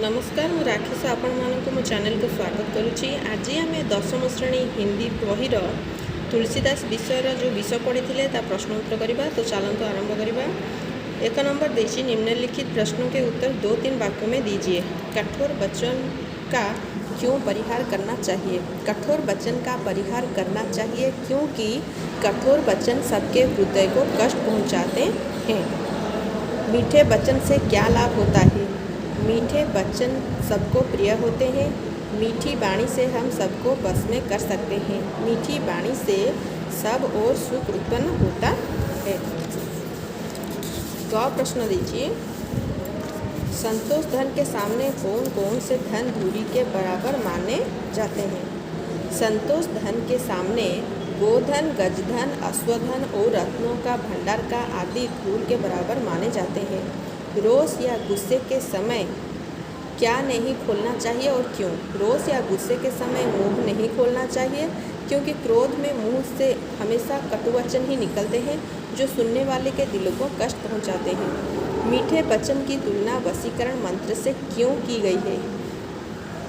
नमस्कार मु राकेश आपण मानक मो चैनल को स्वागत करुच्ची। आज आम 10वीं श्रेणी हिंदी बहिर तुलसीदास विषय जो विषय पढ़ी प्रश्न उत्तर करवा। तो चलते आरंभ करवा। 1 नंबर देखिए, निम्नलिखित प्रश्नों के उत्तर 2-3 वाक्यों में दीजिए। कठोर वचन का क्यों परिहार करना चाहिए? कठोर वचन का परिहार करना चाहिए क्योंकि कठोर वचन सबके हृदय को कष्ट पहुंचाते हैं। मीठे वचन से क्या लाभ होता है? मीठे वचन सबको प्रिय होते हैं। मीठी वाणी से हम सबको बस में कर सकते हैं। मीठी वाणी से सब और सुख उत्पन्न होता है। तो प्रश्न दीजिए, संतोष धन के सामने कौन कौन से धन धूरी के बराबर माने जाते हैं? संतोष धन के सामने गोधन, गजधन, अश्वधन और रत्नों का भंडार का आदि धूल के बराबर माने जाते हैं। रोष या गुस्से के समय क्या नहीं खोलना चाहिए और क्यों? रोष या गुस्से के समय मुंह नहीं खोलना चाहिए क्योंकि क्रोध में मुंह से हमेशा कटुवचन ही निकलते हैं जो सुनने वाले के दिलों को कष्ट पहुंचाते हैं। मीठे वचन की तुलना वशीकरण मंत्र से क्यों की गई है?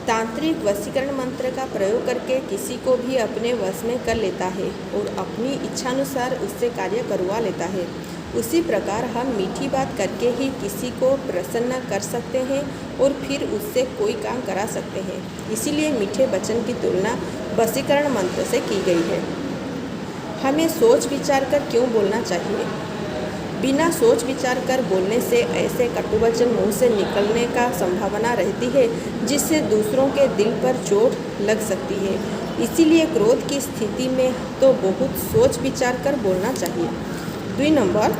तांत्रिक वशीकरण मंत्र का प्रयोग करके किसी को भी अपने वश में कर लेता है और अपनी इच्छानुसार उससे कार्य करवा लेता है। उसी प्रकार हम मीठी बात करके ही किसी को प्रसन्न कर सकते हैं और फिर उससे कोई काम करा सकते हैं। इसीलिए मीठे वचन की तुलना वशीकरण मंत्र से की गई है। हमें सोच विचार कर क्यों बोलना चाहिए? बिना सोच विचार कर बोलने से ऐसे कटुवचन मुंह से निकलने का संभावना रहती है जिससे दूसरों के दिल पर चोट लग सकती है। इसीलिए क्रोध की स्थिति में तो बहुत सोच विचार कर बोलना चाहिए। 2 नंबर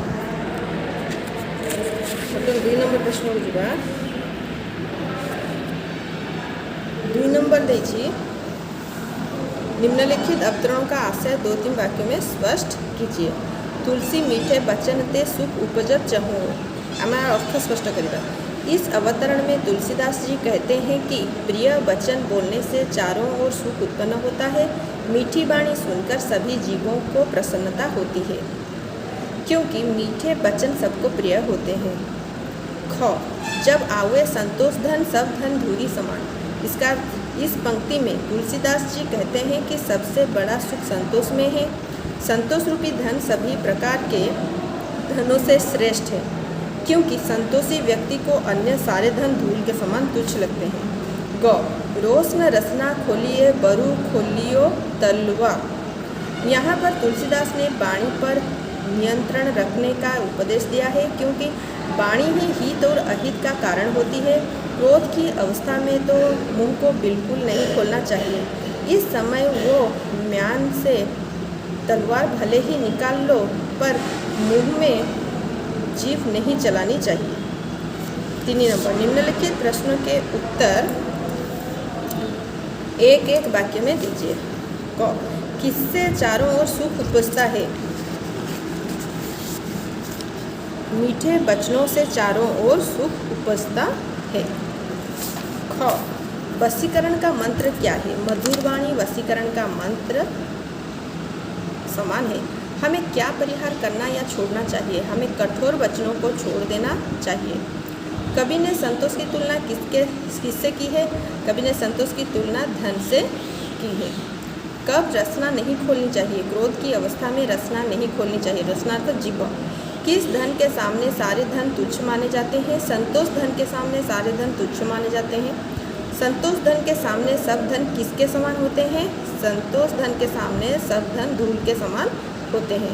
प्रश्न को जीवा। 2 नंबर देखिए, निम्नलिखित अवतरणों का आशय 2-3 वाक्यों में स्पष्ट कीजिए। तुलसी मीठे वचन ते सुख उपजत चहु। हमारा अर्थ स्पष्ट करेगा। इस अवतरण में तुलसीदास जी कहते हैं कि प्रिय वचन बोलने से चारों ओर सुख उत्पन्न होता है। मीठी वाणी सुनकर सभी जीवों को प्रसन्नता होती है क्योंकि मीठे वचन सबको प्रिय होते हैं। ख, जब आवे संतोष धन सब धन धूरी समान। इस पंक्ति में तुलसीदास जी कहते हैं कि सबसे बड़ा सुख संतोष में है। संतोष रूपी धन सभी प्रकार के धनों से श्रेष्ठ है क्योंकि संतोषी व्यक्ति को अन्य सारे धन धूल के समान तुच्छ लगते हैं। ग, रोष न रसना खोलिए बरु खोलियो तलवा। यहाँ पर तुलसीदास ने वाणी पर नियंत्रण रखने का उपदेश दिया है क्योंकि वाणी ही हित और अहित का कारण होती है। क्रोध की अवस्था में तो मुंह को बिल्कुल नहीं खोलना चाहिए। इस समय वो म्यान से तलवार भले ही निकाल लो पर मुंह में जीभ नहीं चलानी चाहिए। 3 नंबर, निम्नलिखित प्रश्नों के उत्तर एक वाक्य में दीजिए। क, किससे चारों ओर सुख उपजता है? मीठे वचनों से चारों ओर सुख उपजता है। ख, वशीकरण का मंत्र क्या है? मधुर वाणी वशीकरण का मंत्र समान है। हमें क्या परिहार करना या छोड़ना चाहिए? हमें कठोर वचनों को छोड़ देना चाहिए। कवि ने संतोष की तुलना किससे की है? कवि ने संतोष की तुलना धन से की है। कब रसना नहीं खोलनी चाहिए? क्रोध की अवस्था में रसना नहीं खोलनी चाहिए। रसना तो जीभ। किस धन के सामने सारे धन तुच्छ माने जाते हैं? संतोष धन के सामने सारे धन तुच्छ माने जाते हैं। संतोष धन के सामने सब धन किसके समान होते हैं? संतोष धन के सामने सब धन धूल के समान होते हैं।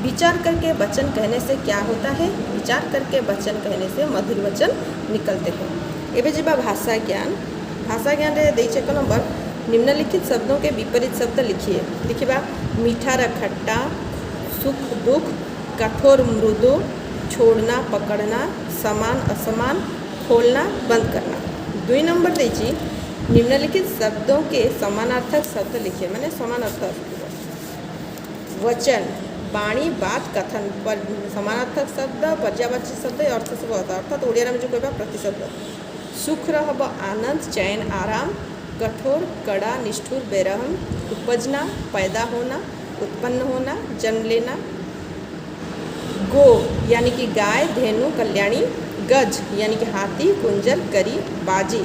विचार करके वचन कहने से क्या होता है? विचार करके वचन कहने से मधुर वचन निकलते हैं। एवं जीवा भाषा ज्ञान। भाषा ज्ञान रे देइछे 1 नंबर, निम्नलिखित शब्दों के विपरीत शब्द लिखिए। लिखिबा, मीठा र खट्टा, सुख दुख, कठोर मृदु, छोड़ना पकड़ना, समान असमान, खोलना बंद करना। 2 नंबर दीजिए, निम्नलिखित शब्दों के समानार्थक शब्द लिखिए। मैंने समानार्थक वचन, वाणी, बात, कथन पर समानार्थक शब्द, पर्यायवाची शब्द, अर्थ सब होता है। अर्थात ओडिया में जो कहबा प्रतिशब्द। सुख रहब आनंद, चैन, आराम। कठोर, कड़ा, निष्ठुर, बेरहम। उपजना, पैदा होना, उत्पन्न होना, जन्म लेना। गो यानी कि गाय, धेनु, कल्याणी, गज यानी कि हाथी, कुंजर, करी, बाजी,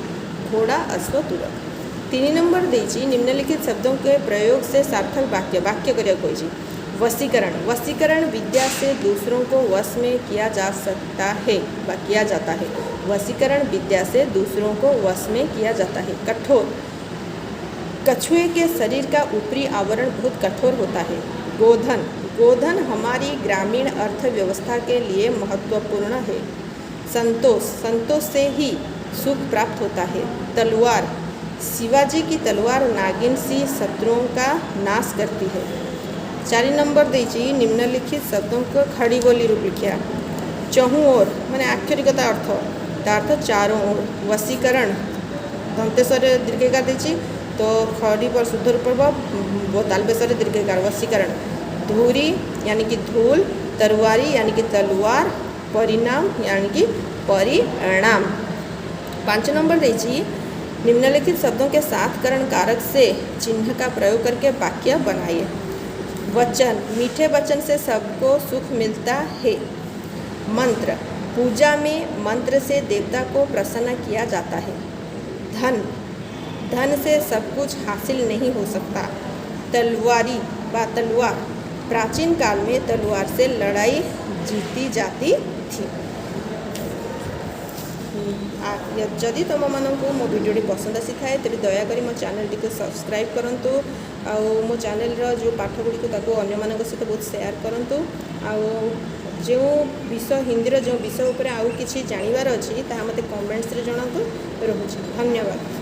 घोड़ा, अश्व, तुरक। 3 नंबर देछि निम्नलिखित शब्दों के प्रयोग से सार्थक वाक्य करिया कोई। वशीकरण विद्या से दूसरों को वश में किया जा सकता है व किया जाता है। वशीकरण विद्या से दूसरों को वश में किया जाता है। कठोर, कछुए के शरीर का ऊपरी आवरण बहुत कठोर होता है। गोधन हमारी ग्रामीण अर्थव्यवस्था के लिए महत्वपूर्ण है। संतोष से ही सुख प्राप्त होता है। तलवार, शिवाजी की तलवार नागिन सी शत्रुओं का नाश करती है। 4 नंबर देछि निम्नलिखित शब्दों को खड़ी बोली रूप लिखिया। चहु ओर माने आक्षरिकता अर्थ चारों ओर। वशीकरण दंतेश्वर दीर्घिकार देछि तो खड़ी पर शुद्ध रूप वो तालबेश्वर दीर्घिकार वशीकरण। धूरी यानी कि धूल, तलवारी यानी कि तलवार, परिणाम यानी कि परिणाम। 5 नंबर देछि निम्नलिखित शब्दों के साथ करण कारक से चिन्ह का प्रयोग करके वाक्य बनाइए। वचन, मीठे वचन से सबको सुख मिलता है। मंत्र, पूजा में मंत्र से देवता को प्रसन्न किया जाता है। धन से सब कुछ हासिल नहीं हो सकता। तलवारी व तलवार, प्राचीन काल में तलवार से लड़ाई जीती जाती थी। जदि तुम मानू मो भिडियोटी पसंद आसी थाए तेरे दयाकोरी मो चैनल टी सब्सक्राइब करंतु आउ मो चैनल जो पाठ गुड़ी ताको अन्य मान सहित बहुत शेयर करंतु आउ जो विषय हिंदी जो विषय उपर आउ किछि जानिबार अछि ता मते कमेंट्स रे जणातु। रहुछि धन्यवाद।